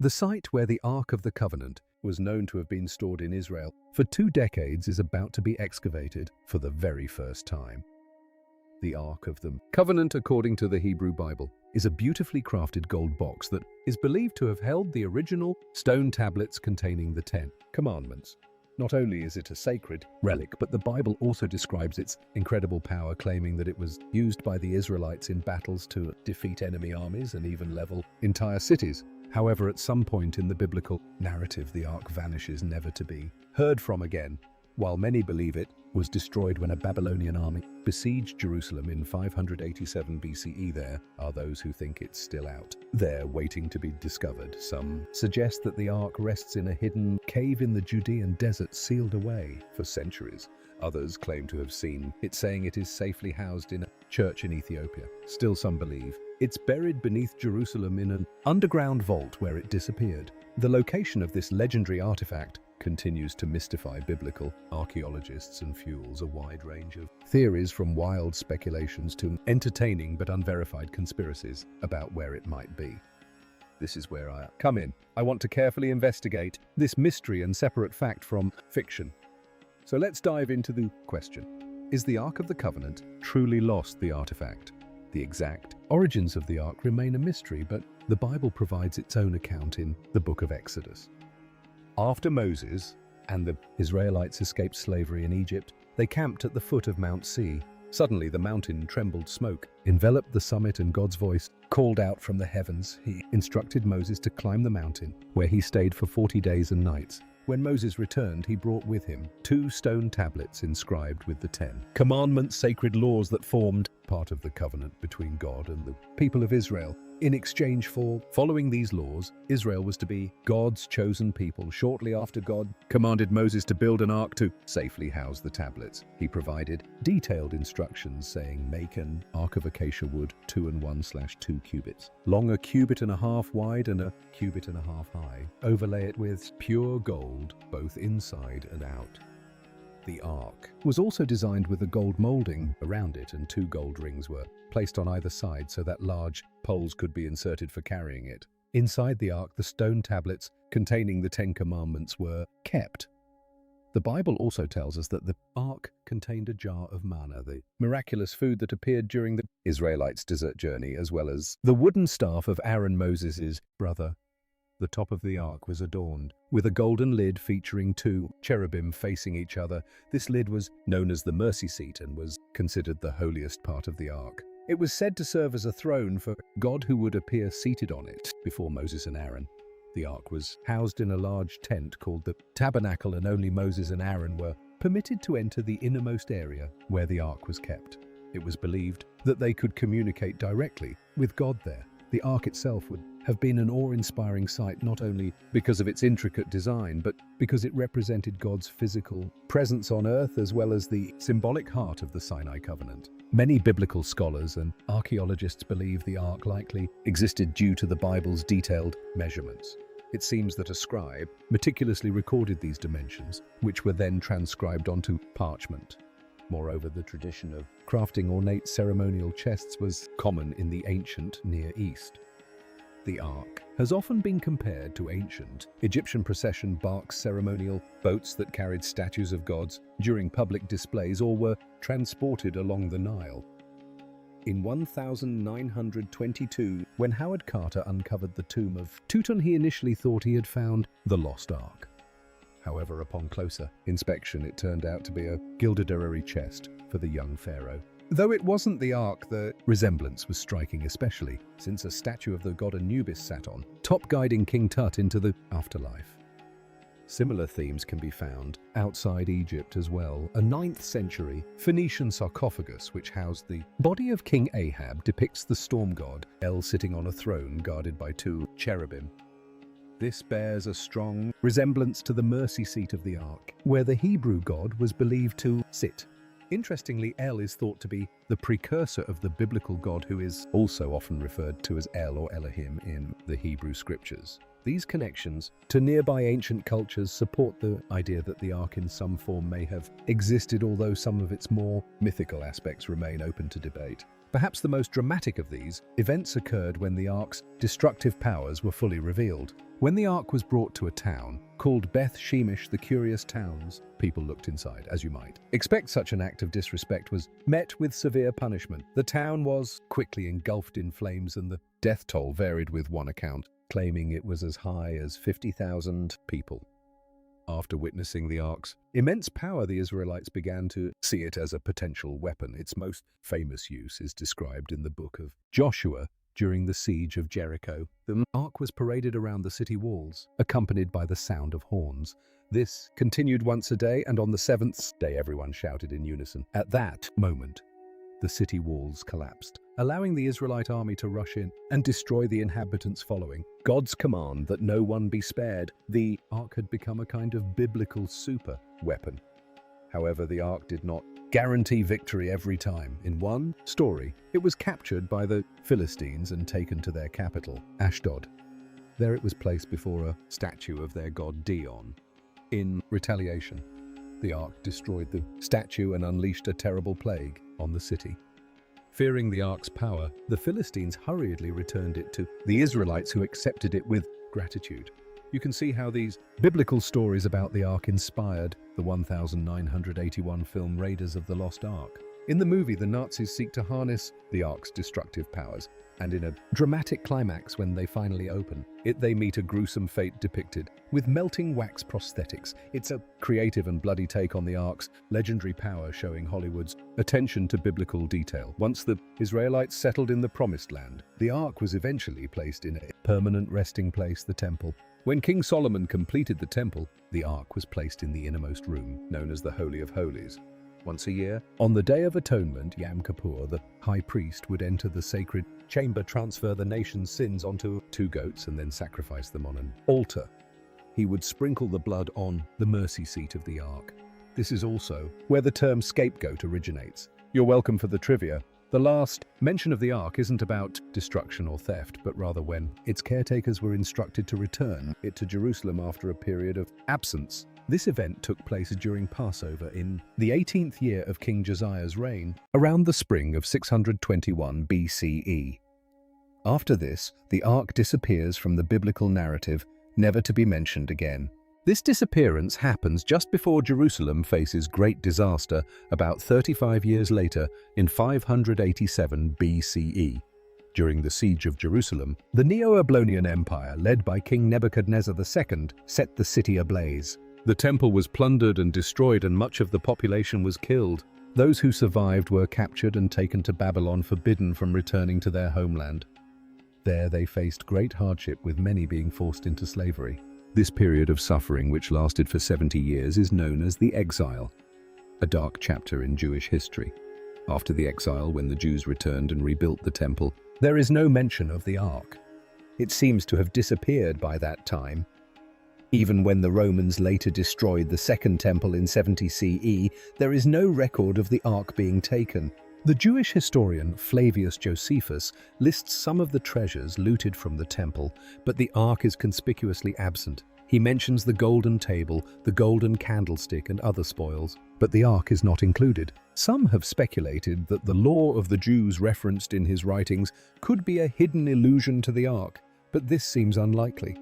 The site where the Ark of the Covenant was known to have been stored in Israel for 2 decades is about to be excavated for the very first time. The Ark of the Covenant, according to the Hebrew Bible, is a beautifully crafted gold box that is believed to have held the original stone tablets containing the 10 Commandments. Not only is it a sacred relic, but the Bible also describes its incredible power, claiming that it was used by the Israelites in battles to defeat enemy armies and even level entire cities. However, at some point in the biblical narrative, the Ark vanishes, never to be heard from again. While many believe it was destroyed when a Babylonian army besieged Jerusalem in 587 BCE, there are those who think it's still out there waiting to be discovered. Some suggest that the Ark rests in a hidden cave in the Judean desert, sealed away for centuries. Others claim to have seen it, saying it is safely housed in a church in Ethiopia. Still, some believe it's buried beneath Jerusalem in an underground vault where it disappeared. The location of this legendary artifact continues to mystify biblical archaeologists and fuels a wide range of theories, from wild speculations to entertaining but unverified conspiracies about where it might be. This is where I come in. I want to carefully investigate this mystery and separate fact from fiction. So let's dive into the question. Is the Ark of the Covenant truly lost the artifact? The exact origins of the Ark remain a mystery, but the Bible provides its own account in the book of Exodus. After Moses and the Israelites escaped slavery in Egypt, they camped at the foot of Mount Sea. Suddenly the mountain trembled, smoke enveloped the summit, and God's voice called out from the heavens. He instructed Moses to climb the mountain, where he stayed for 40 days and nights. When Moses returned, he brought with him 2 stone tablets inscribed with the 10 Commandments, sacred laws that formed part of the covenant between God and the people of Israel. In exchange for following these laws, Israel was to be God's chosen people. Shortly after, God commanded Moses to build an ark to safely house the tablets. He provided detailed instructions, saying, "Make an ark of acacia wood, 2 and 1/2 cubits, long, a cubit and a half wide and a cubit and a half high. Overlay it with pure gold, both inside and out." The ark was also designed with a gold molding around it, and 2 gold rings were placed on either side so that large poles could be inserted for carrying it. Inside the ark, the stone tablets containing the 10 Commandments were kept. The Bible also tells us that the ark contained a jar of manna, the miraculous food that appeared during the Israelites' desert journey, as well as the wooden staff of Aaron, Moses' brother. The top of the ark was adorned with a golden lid featuring 2 cherubim facing each other. This lid was known as the mercy seat and was considered the holiest part of the ark. It was said to serve as a throne for God, who would appear seated on it before Moses and Aaron. The ark was housed in a large tent called the tabernacle, and only Moses and Aaron were permitted to enter the innermost area where the ark was kept. It was believed that they could communicate directly with God there. The ark itself would have been an awe-inspiring sight, not only because of its intricate design, but because it represented God's physical presence on earth, as well as the symbolic heart of the Sinai covenant. Many biblical scholars and archaeologists believe the ark likely existed due to the Bible's detailed measurements. It seems that a scribe meticulously recorded these dimensions, which were then transcribed onto parchment. Moreover, the tradition of crafting ornate ceremonial chests was common in the ancient Near East. The ark has often been compared to ancient Egyptian procession barks, ceremonial boats that carried statues of gods during public displays or were transported along the Nile. In 1922, when Howard Carter uncovered the tomb of Tutankhamun, he initially thought he had found the lost ark. However, upon closer inspection, it turned out to be a gilded orrery chest for the young pharaoh. Though it wasn't the ark, the resemblance was striking, especially since a statue of the god Anubis sat on top, guiding King Tut into the afterlife. Similar themes can be found outside Egypt as well. A 9th century Phoenician sarcophagus, which housed the body of King Ahab, depicts the storm god El sitting on a throne guarded by 2 cherubim. This bears a strong resemblance to the mercy seat of the ark, where the Hebrew god was believed to sit. Interestingly, El is thought to be the precursor of the biblical God, who is also often referred to as El or Elohim in the Hebrew scriptures. These connections to nearby ancient cultures support the idea that the ark in some form may have existed, although some of its more mythical aspects remain open to debate. Perhaps the most dramatic of these events occurred when the Ark's destructive powers were fully revealed. When the Ark was brought to a town called Beth Shemesh, the Curious Towns, people looked inside, as you might expect. Such an act of disrespect was met with severe punishment. The town was quickly engulfed in flames, and the death toll varied, with one account claiming it was as high as 50,000 people. After witnessing the Ark's immense power, the Israelites began to see it as a potential weapon. Its most famous use is described in the book of Joshua during the siege of Jericho. The Ark was paraded around the city walls, accompanied by the sound of horns. This continued once a day, and on the seventh day everyone shouted in unison. At that moment, the city walls collapsed, allowing the Israelite army to rush in and destroy the inhabitants. Following God's command that no one be spared, the Ark had become a kind of biblical super weapon. However, the Ark did not guarantee victory every time. In one story, it was captured by the Philistines and taken to their capital, Ashdod. There it was placed before a statue of their god Dion. In retaliation, the Ark destroyed the statue and unleashed a terrible plague on the city. Fearing the Ark's power, the Philistines hurriedly returned it to the Israelites, who accepted it with gratitude. You can see how these biblical stories about the Ark inspired the 1981 film Raiders of the Lost Ark. In the movie, the Nazis seek to harness the Ark's destructive powers, and in a dramatic climax, when they finally open it, they meet a gruesome fate depicted with melting wax prosthetics. It's a creative and bloody take on the Ark's legendary power, showing Hollywood's attention to biblical detail. Once the Israelites settled in the Promised Land, the Ark was eventually placed in a permanent resting place, the temple. When King Solomon completed the temple, the Ark was placed in the innermost room, known as the Holy of Holies. Once a year, on the Day of Atonement, Yom Kippur, the high priest would enter the sacred chamber, transfer the nation's sins onto 2 goats, and then sacrifice them on an altar. He would sprinkle the blood on the mercy seat of the Ark. This is also where the term scapegoat originates. You're welcome for the trivia. The last mention of the Ark isn't about destruction or theft, but rather when its caretakers were instructed to return it to Jerusalem after a period of absence. This event took place during Passover in the 18th year of King Josiah's reign, around the spring of 621 BCE. After this, the Ark disappears from the biblical narrative, never to be mentioned again. This disappearance happens just before Jerusalem faces great disaster about 35 years later in 587 BCE. During the siege of Jerusalem, the Neo-Babylonian Empire, led by King Nebuchadnezzar II, set the city ablaze. The temple was plundered and destroyed, and much of the population was killed. Those who survived were captured and taken to Babylon, forbidden from returning to their homeland. There they faced great hardship, with many being forced into slavery. This period of suffering, which lasted for 70 years, is known as the Exile, a dark chapter in Jewish history. After the exile, when the Jews returned and rebuilt the temple, there is no mention of the Ark. It seems to have disappeared by that time. Even when the Romans later destroyed the Second Temple in 70 CE, there is no record of the Ark being taken. The Jewish historian Flavius Josephus lists some of the treasures looted from the temple, but the Ark is conspicuously absent. He mentions the golden table, the golden candlestick, and other spoils, but the Ark is not included. Some have speculated that the law of the Jews referenced in his writings could be a hidden allusion to the Ark, but this seems unlikely.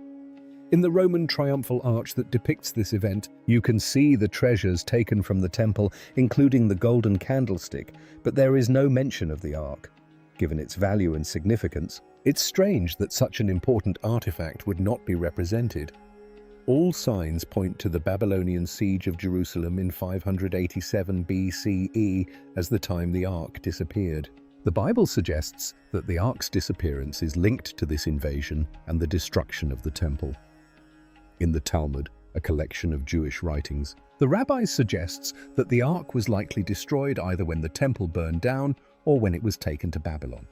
In the Roman triumphal arch that depicts this event, you can see the treasures taken from the temple, including the golden candlestick, but there is no mention of the Ark. Given its value and significance, it's strange that such an important artifact would not be represented. All signs point to the Babylonian siege of Jerusalem in 587 BCE as the time the Ark disappeared. The Bible suggests that the Ark's disappearance is linked to this invasion and the destruction of the temple. In the Talmud, a collection of Jewish writings, the rabbis suggests that the Ark was likely destroyed either when the temple burned down or when it was taken to Babylon.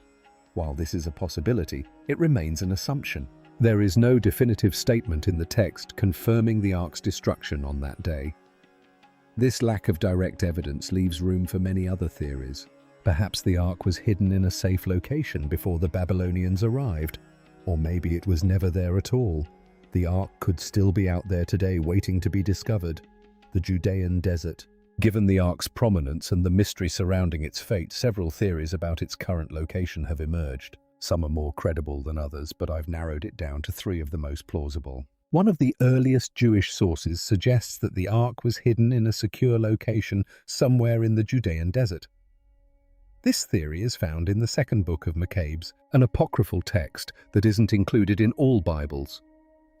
While this is a possibility, it remains an assumption. There is no definitive statement in the text confirming the Ark's destruction on that day. This lack of direct evidence leaves room for many other theories. Perhaps the Ark was hidden in a safe location before the Babylonians arrived, or maybe it was never there at all. The Ark could still be out there today, waiting to be discovered. The Judean desert, Given the Ark's prominence and the mystery surrounding its fate, several theories about its current location have emerged. Some are more credible than others, but I've narrowed it down to three of the most plausible. One of the earliest Jewish sources suggests that the Ark was hidden in a secure location somewhere in the Judean desert. This theory is found in the second book of Maccabees, an apocryphal text that isn't included in all Bibles.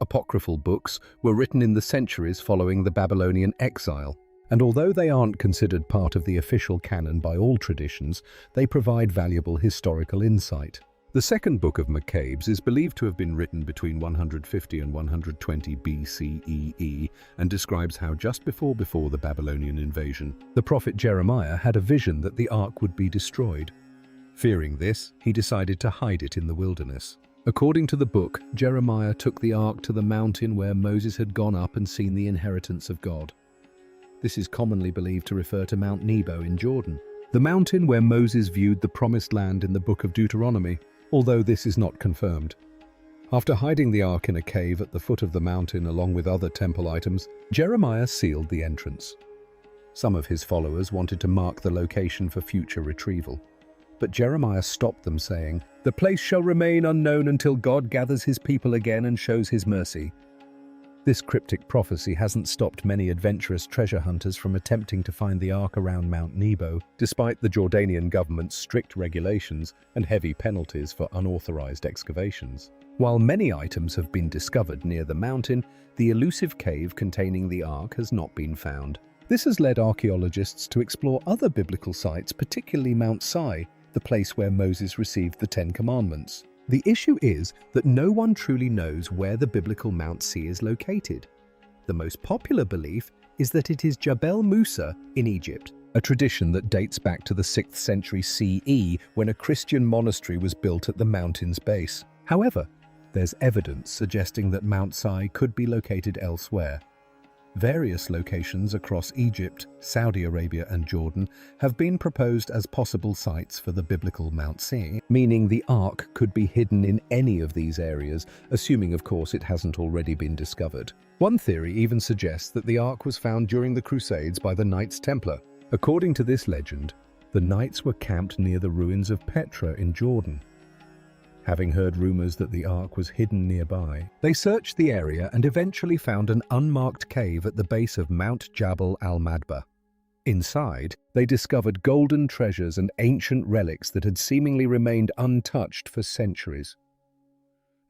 Apocryphal books were written in the centuries following the Babylonian exile, and although they aren't considered part of the official canon by all traditions, they provide valuable historical insight. The second book of Maccabees is believed to have been written between 150 and 120 BCEE and describes how just before the Babylonian invasion, the prophet Jeremiah had a vision that the Ark would be destroyed. Fearing this, he decided to hide it in the wilderness. According to the book, Jeremiah took the Ark to the mountain where Moses had gone up and seen the inheritance of God. This is commonly believed to refer to Mount Nebo in Jordan, the mountain where Moses viewed the promised land in the book of Deuteronomy, although this is not confirmed. After hiding the Ark in a cave at the foot of the mountain along with other temple items, Jeremiah sealed the entrance. Some of his followers wanted to mark the location for future retrieval, but Jeremiah stopped them, saying, "The place shall remain unknown until God gathers his people again and shows his mercy." This cryptic prophecy hasn't stopped many adventurous treasure hunters from attempting to find the Ark around Mount Nebo, despite the Jordanian government's strict regulations and heavy penalties for unauthorized excavations. While many items have been discovered near the mountain, the elusive cave containing the Ark has not been found. This has led archaeologists to explore other biblical sites, particularly Mount Sinai, the place where Moses received the Ten Commandments. The issue is that no one truly knows where the biblical Mount Sinai is located. The most popular belief is that it is Jabal Musa in Egypt, a tradition that dates back to the 6th century CE when a Christian monastery was built at the mountain's base. However, there's evidence suggesting that Mount Sinai could be located elsewhere. Various locations across Egypt, Saudi Arabia and Jordan have been proposed as possible sites for the biblical Mount Sinai, meaning the Ark could be hidden in any of these areas, assuming of course it hasn't already been discovered. One theory even suggests that the Ark was found during the Crusades by the Knights Templar. According to this legend, the Knights were camped near the ruins of Petra in Jordan. Having heard rumors that the Ark was hidden nearby, they searched the area and eventually found an unmarked cave at the base of Mount Jabal al-Madba. Inside, they discovered golden treasures and ancient relics that had seemingly remained untouched for centuries.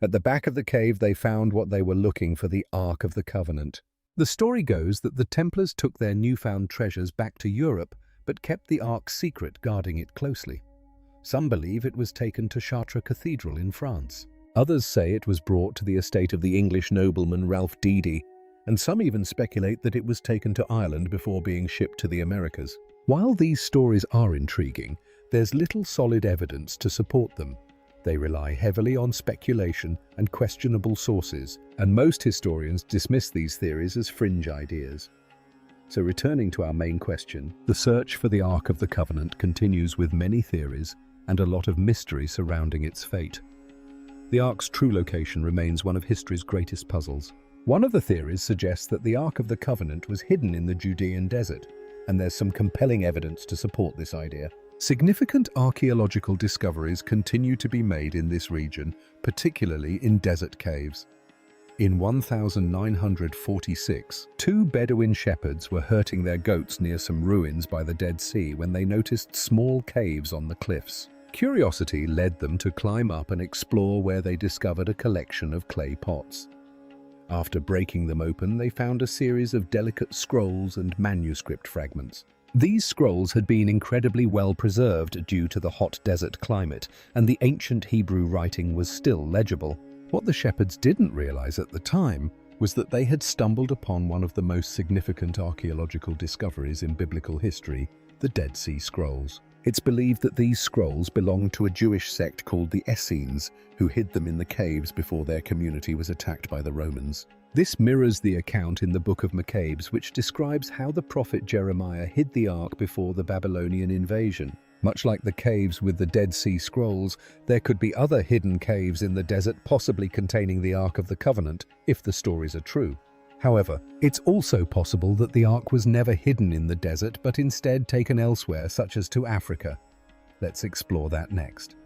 At the back of the cave, they found what they were looking for: the Ark of the Covenant. The story goes that the Templars took their newfound treasures back to Europe, but kept the Ark secret, guarding it closely. Some believe it was taken to Chartres Cathedral in France. Others say it was brought to the estate of the English nobleman Ralph Deedy, and some even speculate that it was taken to Ireland before being shipped to the Americas. While these stories are intriguing, there's little solid evidence to support them. They rely heavily on speculation and questionable sources, and most historians dismiss these theories as fringe ideas. So returning to our main question, the search for the Ark of the Covenant continues with many theories and a lot of mystery surrounding its fate. The Ark's true location remains one of history's greatest puzzles. One of the theories suggests that the Ark of the Covenant was hidden in the Judean desert, and there's some compelling evidence to support this idea. Significant archaeological discoveries continue to be made in this region, particularly in desert caves. In 1946, two Bedouin shepherds were herding their goats near some ruins by the Dead Sea when they noticed small caves on the cliffs. Curiosity led them to climb up and explore, where they discovered a collection of clay pots. After breaking them open, they found a series of delicate scrolls and manuscript fragments. These scrolls had been incredibly well preserved due to the hot desert climate, and the ancient Hebrew writing was still legible. What the shepherds didn't realize at the time was that they had stumbled upon one of the most significant archaeological discoveries in biblical history, the Dead Sea Scrolls. It's believed that these scrolls belonged to a Jewish sect called the Essenes, who hid them in the caves before their community was attacked by the Romans. This mirrors the account in the book of Maccabees, which describes how the prophet Jeremiah hid the Ark before the Babylonian invasion. Much like the caves with the Dead Sea Scrolls, there could be other hidden caves in the desert, possibly containing the Ark of the Covenant, if the stories are true. However, it's also possible that the Ark was never hidden in the desert but instead taken elsewhere, such as to Africa. Let's explore that next.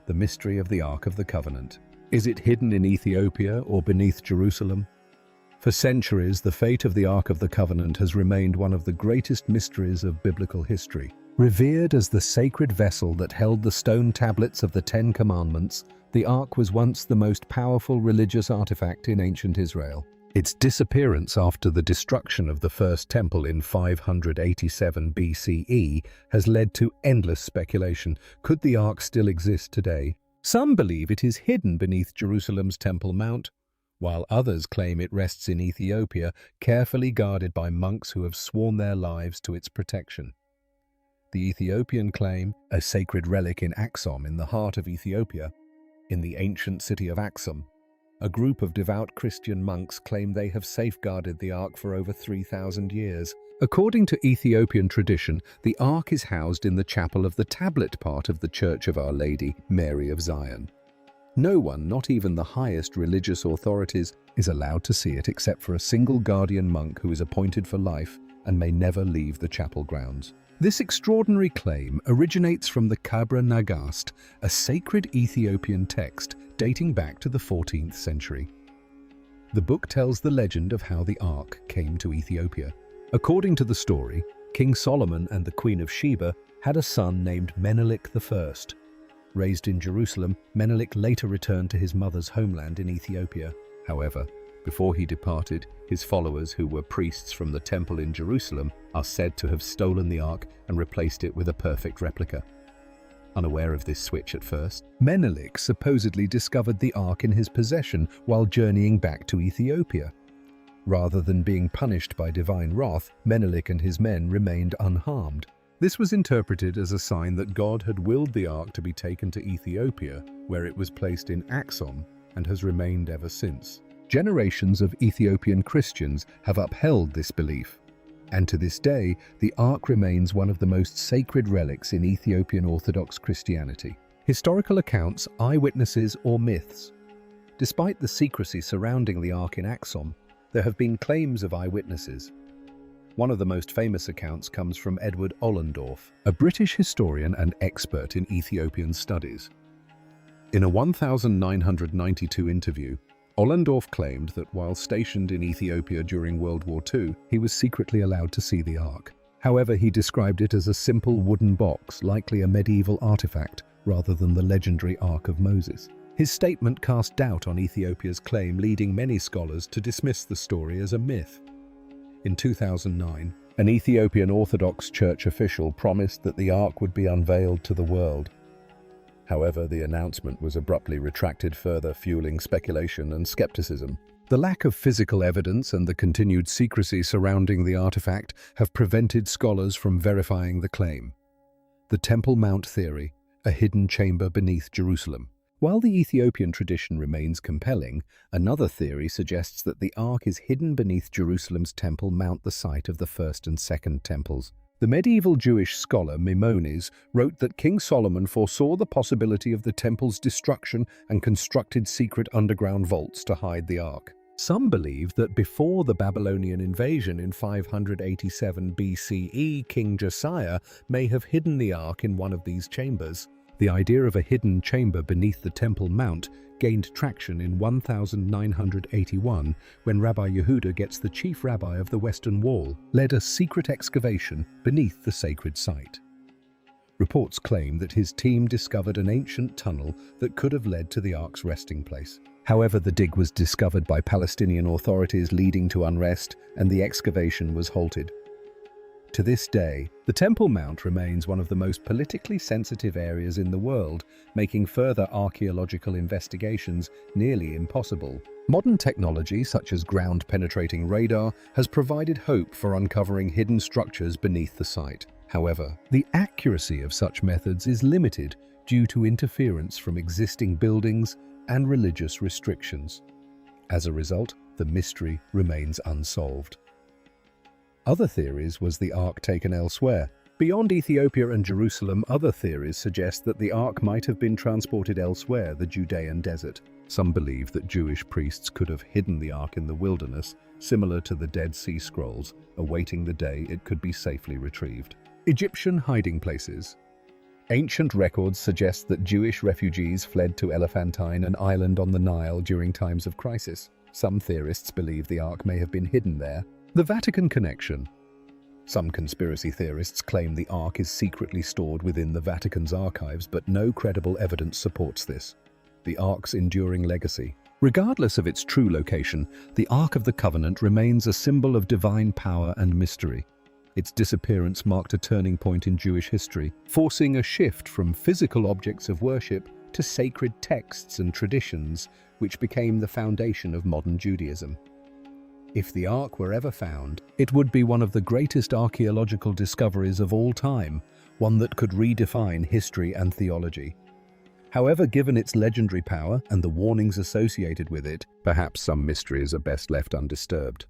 The mystery of the Ark of the Covenant. Is it hidden in Ethiopia or beneath Jerusalem? For centuries, the fate of the Ark of the Covenant has remained one of the greatest mysteries of biblical history. Revered as the sacred vessel that held the stone tablets of the Ten Commandments, the Ark was once the most powerful religious artifact in ancient Israel. Its disappearance after the destruction of the First Temple in 587 BCE has led to endless speculation. Could the Ark still exist today? Some believe it is hidden beneath Jerusalem's Temple Mount, while others claim it rests in Ethiopia, carefully guarded by monks who have sworn their lives to its protection. The Ethiopian claim, a sacred relic in Axum in the heart of Ethiopia, in the ancient city of Axum, a group of devout Christian monks claim they have safeguarded the Ark for over 3,000 years. According to Ethiopian tradition, the Ark is housed in the chapel of the tablet part of the Church of Our Lady, Mary of Zion. No one, not even the highest religious authorities, is allowed to see it except for a single guardian monk who is appointed for life and may never leave the chapel grounds. This extraordinary claim originates from the Kabra Nagast, a sacred Ethiopian text dating back to the 14th century. The book tells the legend of how the Ark came to Ethiopia. According to the story, King Solomon and the Queen of Sheba had a son named Menelik I. Raised in Jerusalem, Menelik later returned to his mother's homeland in Ethiopia. However, before he departed, his followers, who were priests from the temple in Jerusalem, are said to have stolen the Ark and replaced it with a perfect replica. Unaware of this switch at first, Menelik supposedly discovered the Ark in his possession while journeying back to Ethiopia. Rather than being punished by divine wrath, Menelik and his men remained unharmed. This was interpreted as a sign that God had willed the Ark to be taken to Ethiopia, where it was placed in Axum and has remained ever since. Generations of Ethiopian Christians have upheld this belief, and to this day, the Ark remains one of the most sacred relics in Ethiopian Orthodox Christianity. Historical accounts, eyewitnesses, or myths. Despite the secrecy surrounding the Ark in Axum, there have been claims of eyewitnesses. One of the most famous accounts comes from Edward Ollendorff, a British historian and expert in Ethiopian studies. In a 1992 interview, Ollendorff claimed that while stationed in Ethiopia during World War II, he was secretly allowed to see the Ark. However, he described it as a simple wooden box, likely a medieval artifact, rather than the legendary Ark of Moses. His statement cast doubt on Ethiopia's claim, leading many scholars to dismiss the story as a myth. In 2009, an Ethiopian Orthodox Church official promised that the Ark would be unveiled to the world. However, the announcement was abruptly retracted, further fueling speculation and skepticism. The lack of physical evidence and the continued secrecy surrounding the artifact have prevented scholars from verifying the claim. The Temple Mount theory, a hidden chamber beneath Jerusalem. While the Ethiopian tradition remains compelling, another theory suggests that the Ark is hidden beneath Jerusalem's Temple Mount, the site of the First and Second Temples. The medieval Jewish scholar Maimonides wrote that King Solomon foresaw the possibility of the temple's destruction and constructed secret underground vaults to hide the Ark. Some believe that before the Babylonian invasion in 587 BCE, King Josiah may have hidden the Ark in one of these chambers. The idea of a hidden chamber beneath the Temple Mount gained traction in 1981 when Rabbi Yehuda Getz, the chief rabbi of the Western Wall, led a secret excavation beneath the sacred site. Reports claim that his team discovered an ancient tunnel that could have led to the Ark's resting place. However, the dig was discovered by Palestinian authorities, leading to unrest, and the excavation was halted. To this day, the Temple Mount remains one of the most politically sensitive areas in the world, making further archaeological investigations nearly impossible. Modern technology, such as ground-penetrating radar, has provided hope for uncovering hidden structures beneath the site. However, the accuracy of such methods is limited due to interference from existing buildings and religious restrictions. As a result, the mystery remains unsolved. Other theories was the Ark taken elsewhere. Beyond Ethiopia and Jerusalem, other theories suggest that the Ark might have been transported elsewhere, the Judean desert. Some believe that Jewish priests could have hidden the Ark in the wilderness, similar to the Dead Sea Scrolls, awaiting the day it could be safely retrieved. Egyptian hiding places. Ancient records suggest that Jewish refugees fled to Elephantine, an island on the Nile, during times of crisis. Some theorists believe the Ark may have been hidden there. The Vatican connection. Some conspiracy theorists claim the Ark is secretly stored within the Vatican's archives, but no credible evidence supports this. The Ark's enduring legacy. Regardless of its true location, the Ark of the Covenant remains a symbol of divine power and mystery. Its disappearance marked a turning point in Jewish history, forcing a shift from physical objects of worship to sacred texts and traditions, which became the foundation of modern Judaism. If the Ark were ever found, it would be one of the greatest archaeological discoveries of all time, one that could redefine history and theology. However, given its legendary power and the warnings associated with it, perhaps some mysteries are best left undisturbed.